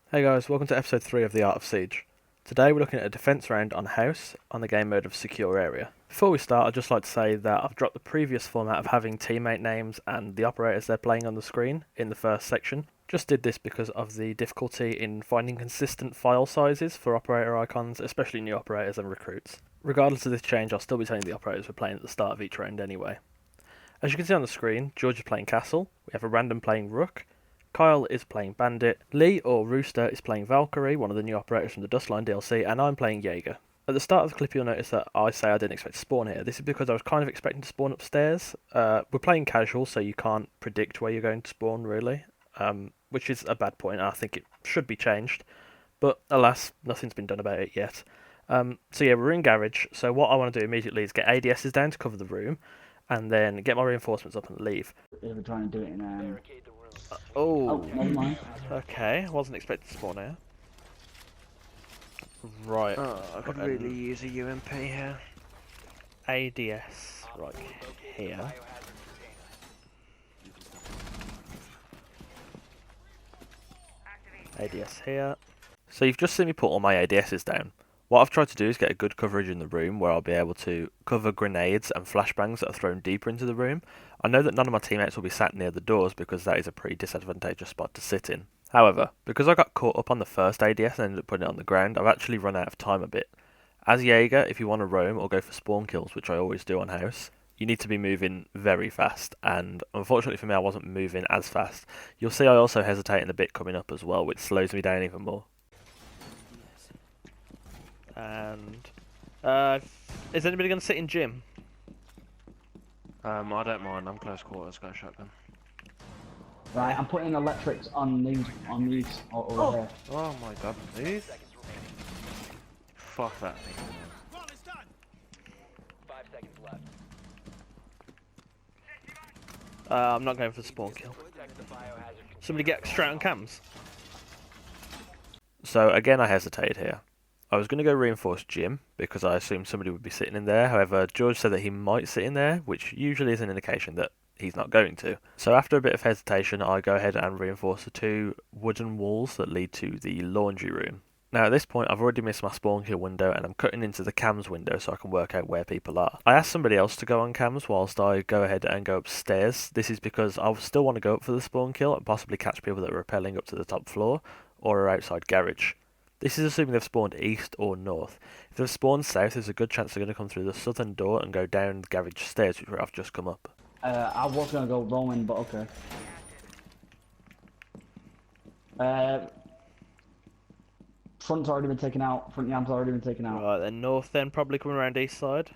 Hey guys, welcome to episode 3 of The Art of Siege. Today we're looking at a defense round on House on the game mode of Secure Area. Before we start, I'd just like to say that I've dropped the previous format of having teammate names and the operators they're playing on the screen in the first section. Just did this because of the difficulty in finding consistent file sizes for operator icons, especially new operators and recruits. Regardless of this change, I'll still be telling the operators we're playing at the start of each round anyway. As you can see on the screen, George is playing Castle, we have a random playing Rook, Kyle is playing Bandit, Lee or Rooster is playing Valkyrie, one of the new operators from the Dustline DLC, and I'm playing Jaeger. At the start of the clip you'll notice that I say I didn't expect to spawn here. This is because I was kind of expecting to spawn upstairs. We're playing casual, so you can't predict where you're going to spawn really, which is a bad point. I think it should be changed, but alas, nothing's been done about it yet. So yeah, we're in garage, so what I want to do immediately is get ADSs down to cover the room, and then get my reinforcements up and leave. We're trying to do it in. Oh, Never mind. okay. I wasn't expecting to spawn here. Right. Oh, I could really use a UMP here. ADS, right here. ADS here. So you've just seen me put all my ADSs down. What I've tried to do is get a good coverage in the room where I'll be able to cover grenades and flashbangs that are thrown deeper into the room. I know that none of my teammates will be sat near the doors because that is a pretty disadvantageous spot to sit in. However, because I got caught up on the first ADS and ended up putting it on the ground, I've actually run out of time a bit. As Jaeger, if you want to roam or go for spawn kills, which I always do on House, you need to be moving very fast, and unfortunately for me I wasn't moving as fast. You'll see I also hesitating a bit coming up as well, which slows me down even more. And is anybody going to sit in gym? I don't mind. I'm close quarters. Got a shotgun. Right, I'm putting electrics on these over here. Oh my god, please. Fuck that thing. I'm not going for the spawn kill. Somebody get straight on cams. So again, I hesitated here. I was going to go reinforce gym because I assumed somebody would be sitting in there. However, George said that he might sit in there, which usually is an indication that he's not going to. So after a bit of hesitation, I go ahead and reinforce the two wooden walls that lead to the laundry room. Now at this point, I've already missed my spawn kill window and I'm cutting into the cams window so I can work out where people are. I asked somebody else to go on cams whilst I go ahead and go upstairs. This is because I still want to go up for the spawn kill and possibly catch people that are rappelling up to the top floor or are outside garage. This is assuming they've spawned east or north. If they've spawned south, there's a good chance they're going to come through the southern door and go down the garage stairs, which I've just come up. I was gonna go roaming, but okay. Front's already been taken out. Front yam's already been taken out. Right, then north then, probably coming around east side.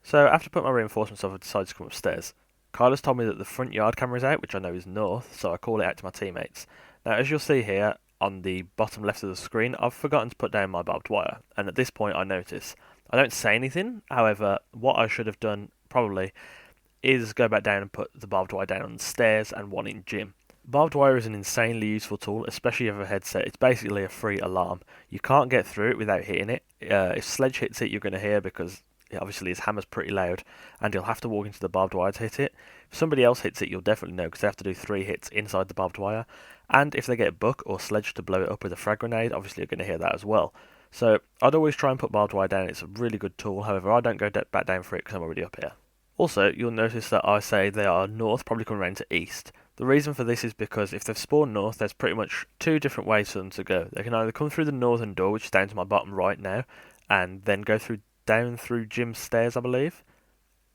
So after putting my reinforcements off, I decided to come upstairs. Carlos told me that the front yard camera is out, which I know is north, so I call it out to my teammates. Now as you'll see here, on the bottom left of the screen, I've forgotten to put down my barbed wire, and at this point I notice. I don't say anything, however, what I should have done, probably, is go back down and put the barbed wire down on the stairs and one in gym. Barbed wire is an insanely useful tool, especially if you have a headset. It's basically a free alarm. You can't get through it without hitting it. If Sledge hits it, you're going to hear because obviously his hammer's pretty loud, and you'll have to walk into the barbed wire to hit it. If somebody else hits it, you'll definitely know because they have to do 3 hits inside the barbed wire. And if they get Buck or Sledge to blow it up with a frag grenade, obviously you're going to hear that as well. So I'd always try and put barbed wire down. It's a really good tool. However, I don't go back down for it because I'm already up here. Also, you'll notice that I say they are north, probably coming around to east. The reason for this is because if they've spawned north, there's pretty much 2 different ways for them to go. They can either come through the northern door, which is down to my bottom right now, and then go down through gym's stairs, I believe.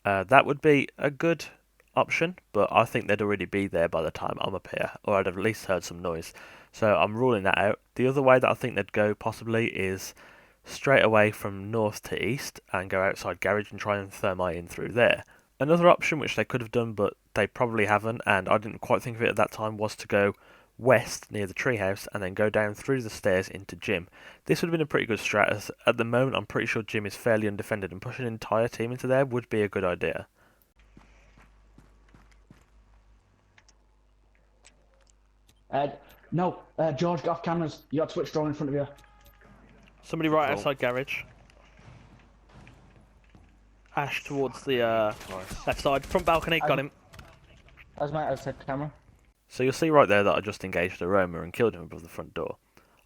That would be a good option, but I think they'd already be there by the time I'm up here, or I'd have at least heard some noise. So I'm ruling that out. The other way that I think they'd go possibly is straight away from north to east and go outside garage and try and thermite in through there. Another option which they could have done but they probably haven't, and I didn't quite think of it at that time, was to go west near the treehouse and then go down through the stairs into gym. This would have been a pretty good strat, as at the moment I'm pretty sure gym is fairly undefended and pushing an entire team into there would be a good idea. No, George, get off cameras. You got Twitch drone in front of you. Somebody right outside garage. Ash towards the left side, front balcony, got him. That's my outside camera. So you'll see right there that I just engaged a roamer and killed him above the front door.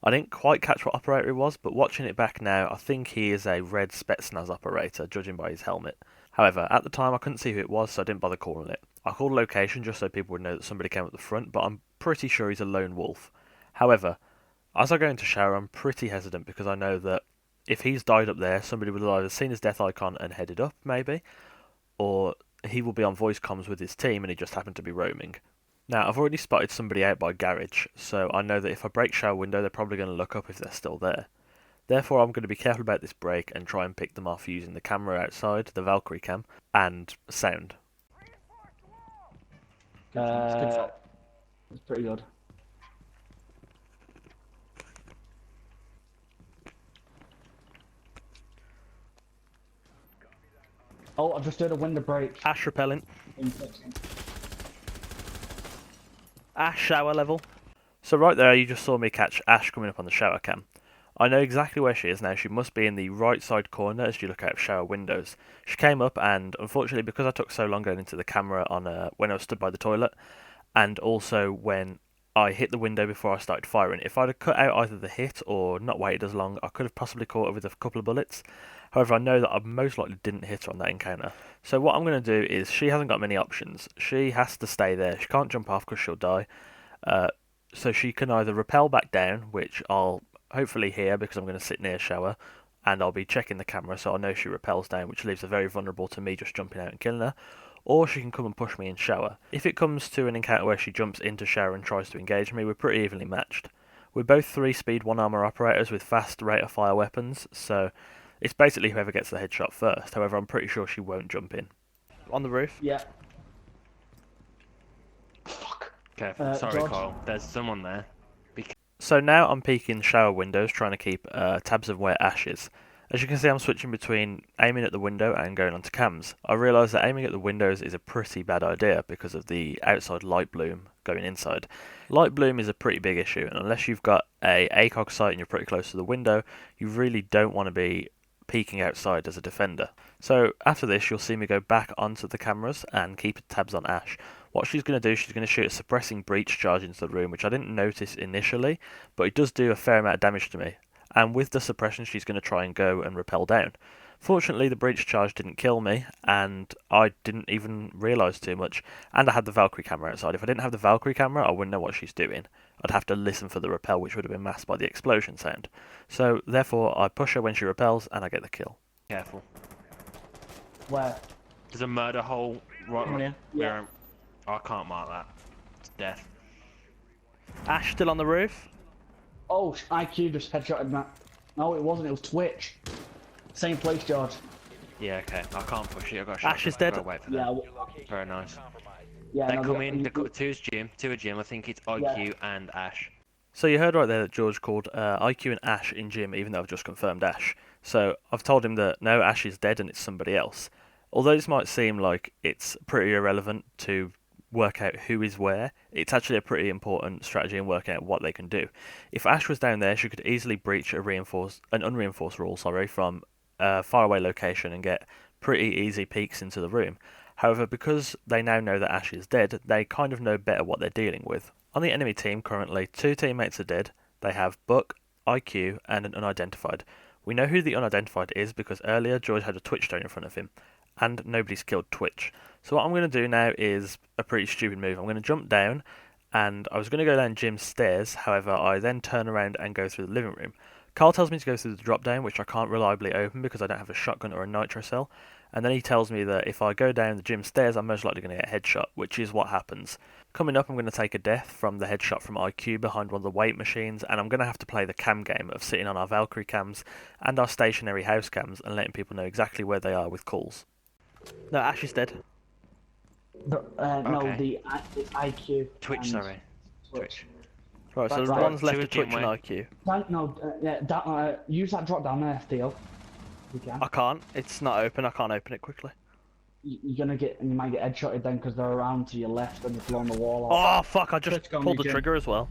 I didn't quite catch what operator he was, but watching it back now, I think he is a red Spetsnaz operator, judging by his helmet. However, at the time I couldn't see who it was, so I didn't bother calling it. I called location just so people would know that somebody came up the front, but I'm pretty sure he's a lone wolf. However, as I go into shower, I'm pretty hesitant because I know that if he's died up there, somebody would have either seen his death icon and headed up, maybe, or he will be on voice comms with his team and he just happened to be roaming. Now, I've already spotted somebody out by garage, so I know that if I break shower window, they're probably going to look up if they're still there. Therefore, I'm going to be careful about this break and try and pick them off using the camera outside, the Valkyrie cam, and sound. It's pretty good. Oh, I've just heard a window break. Ash repellent. In section. Ash shower level. So right there, you just saw me catch Ash coming up on the shower cam. I know exactly where she is now. She must be in the right side corner as you look out of shower windows. She came up, and unfortunately, because I took so long going into the camera on when I was stood by the toilet, and also when I hit the window before I started firing, if I'd have cut out either the hit or not waited as long, I could have possibly caught her with a couple of bullets. However, I know that I most likely didn't hit her on that encounter. So what I'm going to do is, she hasn't got many options. She has to stay there. She can't jump off because she'll die. So she can either rappel back down, which I'll hopefully hear because I'm going to sit near shower, and I'll be checking the camera so I know she rappels down, which leaves her very vulnerable to me just jumping out and killing her. Or she can come and push me in shower. If it comes to an encounter where she jumps into shower and tries to engage me, we're pretty evenly matched. We're both 3-speed 1 armor operators with fast rate of fire weapons, so it's basically whoever gets the headshot first. However, I'm pretty sure she won't jump in. On the roof? Yeah. Careful. Sorry, George? Kyle. There's someone there. So now I'm peeking shower windows, trying to keep tabs of where Ash is. As you can see, I'm switching between aiming at the window and going onto cams. I realise that aiming at the windows is a pretty bad idea because of the outside light bloom going inside. Light bloom is a pretty big issue, and unless you've got a ACOG sight and you're pretty close to the window, you really don't want to be peeking outside as a defender. So after this, you'll see me go back onto the cameras and keep tabs on Ash. What she's going to do, she's going to shoot a suppressing breach charge into the room, which I didn't notice initially, but it does do a fair amount of damage to me. And with the suppression, she's going to try and go and rappel down. Fortunately, the breach charge didn't kill me, and I didn't even realise too much. And I had the Valkyrie camera outside. If I didn't have the Valkyrie camera, I wouldn't know what she's doing. I'd have to listen for the rappel, which would have been masked by the explosion sound. So, therefore, I push her when she rappels, and I get the kill. Careful. Where? There's a murder hole right Yeah. where I can't mark that. It's death. Ash still on the roof? Oh, IQ just headshotted that. No, it wasn't. It was Twitch. Same place, George. Yeah, okay. I can't push it. I've got a Ash is dead. Wait for Yeah. them. Very nice. Yeah. They no, come the- in. They got two's Jim. Two are Jim. I think it's IQ and Ash. So you heard right there that George called IQ and Ash in gym, even though I've just confirmed Ash. So I've told him that no, Ash is dead and it's somebody else. Although this might seem like it's pretty irrelevant to work out who is where, it's actually a pretty important strategy in working out what they can do. If Ash was down there, she could easily breach an unreinforced wall, from a faraway location and get pretty easy peeks into the room. However, because they now know that Ash is dead, they kind of know better what they're dealing with. On the enemy team currently, 2 teammates are dead. They have Buck, IQ, and an unidentified. We know who the unidentified is because earlier George had a Twitch stone in front of him, and nobody's killed Twitch. So what I'm going to do now is a pretty stupid move. I'm going to jump down, and I was going to go down Jim's stairs. However, I then turn around and go through the living room. Carl tells me to go through the drop down, which I can't reliably open because I don't have a shotgun or a nitro cell. And then he tells me that if I go down the gym stairs, I'm most likely going to get a headshot, which is what happens. Coming up, I'm going to take a death from the headshot from IQ behind one of the weight machines, and I'm going to have to play the cam game of sitting on our Valkyrie cams and our stationary house cams and letting people know exactly where they are with calls. No, Ash is dead. No, Okay. the IQ. Twitch, and sorry. Twitch. Right, so Right, the right. one's left Two to Twitch team and way. IQ. Use that drop down there, Theo. You can. I can't. It's not open. I can't open it quickly. You're gonna get. You might get headshotted then because they're around to your left and they've blown the wall off. Oh, fuck. I just Twitch got pulled me, the Jim. trigger as well.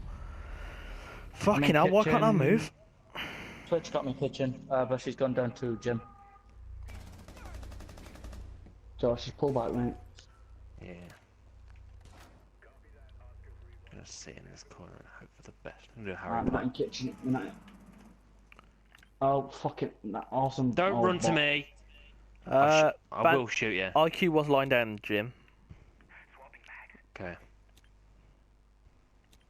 Fucking in hell, why can't I kitchen. move? Twitch got me kitchen, but she's gone down to gym. Josh, just pull back, mate. Yeah. Gonna just sit in this corner and hope for the best. I'm gonna do Harry I'm not Potter. in kitchen. We're not... Oh, fucking that awesome. Don't run to me. Uh, I Ban- will shoot you. IQ was lying down, Jim. Okay.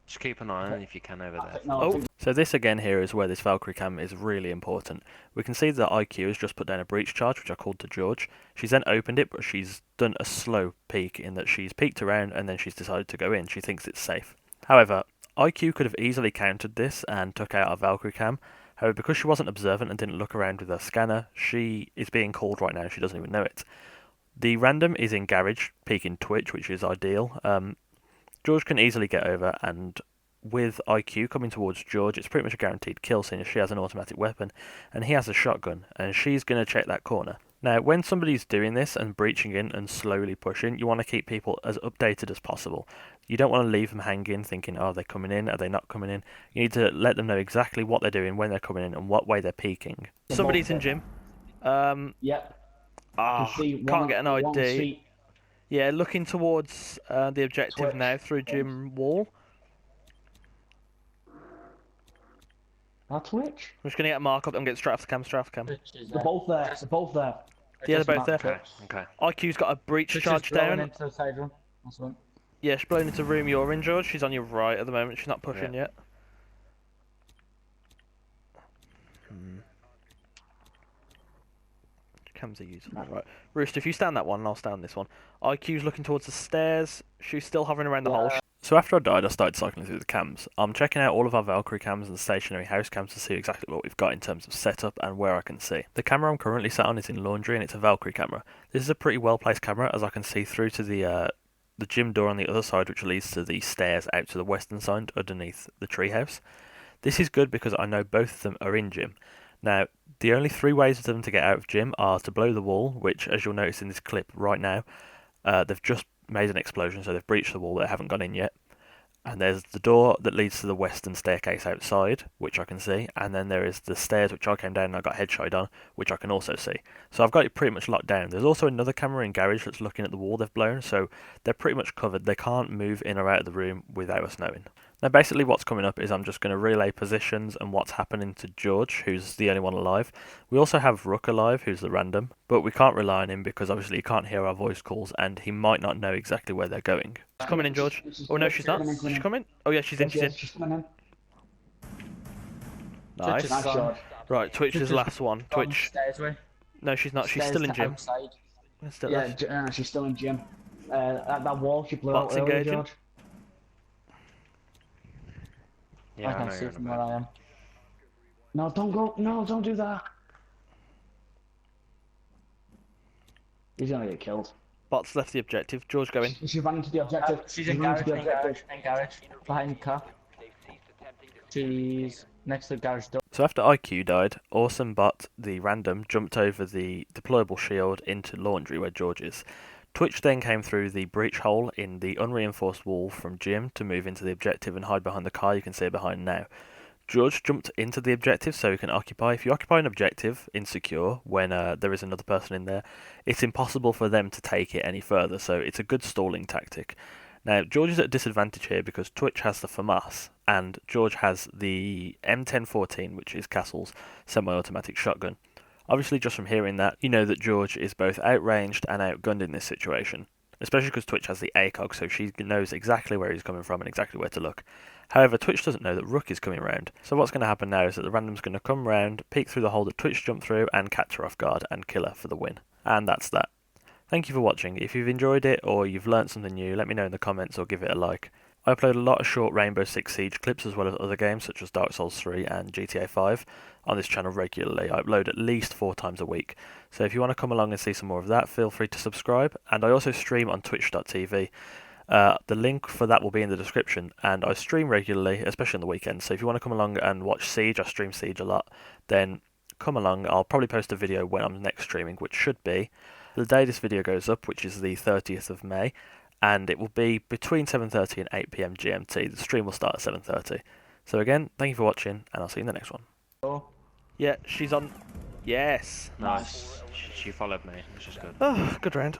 Just keep an eye on it if you can over there. No, I Oh, think so this again here is where this Valkyrie cam is really important. We can see that IQ has just put down a breach charge, which I called to George. She's then opened it, but she's done a slow peek in that she's peeked around and then she's decided to go in. She thinks it's safe. However, IQ could have easily countered this and took out our Valkyrie cam. However, because she wasn't observant and didn't look around with her scanner, she is being called right now. She doesn't even know it. The random is in garage, peeking Twitch, which is ideal. George can easily get over, and with IQ coming towards George, it's pretty much a guaranteed kill, seeing as she has an automatic weapon and he has a shotgun, and she's going to check that corner. Now, when somebody's doing this and breaching in and slowly pushing, you want to keep people as updated as possible. You don't want to leave them hanging thinking, oh, they're coming in, are they not coming in? You need to let them know exactly what they're doing, when they're coming in, and what way they're peeking. Somebody's in gym. Yep. Ah, can see can't one- get an one ID. seat. Yeah, looking towards the objective Twitch. now through gym wall. That Twitch? I'm just going to get a mark up and get straight off the cam, Twitch is They're both there. They're both there. Yeah, Just they're both mark there. Okay. Twitch. Okay. IQ's got a breach Twitch charge is blowing down. into the side room. That's one. Yeah, she's blown into the room you're in, George. She's on your right at the moment. She's not pushing yet. Cams are useful. Right. Rooster, if you stand that one, and I'll stand this one. IQ's looking towards the stairs. She's still hovering around the hole. So after I died, I started cycling through the cams. I'm checking out all of our Valkyrie cams and stationary house cams to see exactly what we've got in terms of setup and where I can see. The camera I'm currently sat on is in laundry, and it's a Valkyrie camera. This is a pretty well placed camera, as I can see through to the gym door on the other side, which leads to the stairs out to the western side underneath the treehouse. This is good because I know both of them are in gym. Now, the only three ways for them to get out of gym are to blow the wall, which, as you'll notice in this clip right now, they've just made an explosion, so they've breached the wall, but they haven't gone in yet. And there's the door that leads to the western staircase outside, which I can see, and then there is the stairs which I came down and I got headshot on, which I can also see. So I've got it pretty much locked down. There's also another camera in garage that's looking at the wall they've blown, so they're pretty much covered. They can't move in or out of the room without us knowing. Now basically what's coming up is I'm just going to relay positions and what's happening to George, who's the only one alive. We also have Rook alive, who's the random, but we can't rely on him because obviously he can't hear our voice calls and he might not know exactly where they're going. She's coming in, George. Oh no, she's not. She's coming. Oh yeah, she's in. She's in. She's coming in. Nice. Twitch is Nice gone. shot. Right, Twitch is last one. Gone Twitch. stairs way. No, she's not. She's Stairs still in to gym. outside. Still Yeah, left. she's still in gym. That wall she blew Bots out earlier, engaging. George. Yeah, I I can know see you're from on where I am. No, don't go. No, don't do that. He's gonna get killed. Bots left the objective. George, go in. She ran into the objective. She's She in ran garage, into the in garage, objective. in garage. Behind the car. She's next to the garage door. So after IQ died, Awesome Bot, the random, jumped over the deployable shield into laundry where George is. Twitch then came through the breach hole in the unreinforced wall from gym to move into the objective and hide behind the car you can see behind now. George jumped into the objective so he can occupy. If you occupy an objective in secure when there is another person in there, it's impossible for them to take it any further, so it's a good stalling tactic. Now, George is at a disadvantage here because Twitch has the FAMAS and George has the M1014, which is Castle's semi-automatic shotgun. Obviously, just from hearing that, you know that George is both outranged and outgunned in this situation, especially because Twitch has the ACOG, so she knows exactly where he's coming from and exactly where to look. However, Twitch doesn't know that Rook is coming round, so what's going to happen now is that the random's going to come round, peek through the hole that Twitch jumped through, and catch her off guard and kill her for the win. And that's that. Thank you for watching. If you've enjoyed it or you've learnt something new, let me know in the comments or give it a like. I upload a lot of short Rainbow Six Siege clips as well as other games such as Dark Souls 3 and GTA 5 on this channel regularly. I upload at least 4 times a week. So if you want to come along and see some more of that, feel free to subscribe. And I also stream on twitch.tv. The link for that will be in the description, and I stream regularly, especially on the weekends. So if you want to come along and watch Siege, I stream Siege a lot, then come along. I'll probably post a video when I'm next streaming, which should be the day this video goes up, which is the 30th of May, and it will be between 7:30 and 8 PM GMT. The stream will start at 7:30. So again, thank you for watching, and I'll see you in the next one. Oh. Yeah, she's on. Yes. Nice. She followed me, which is good. Oh, good round.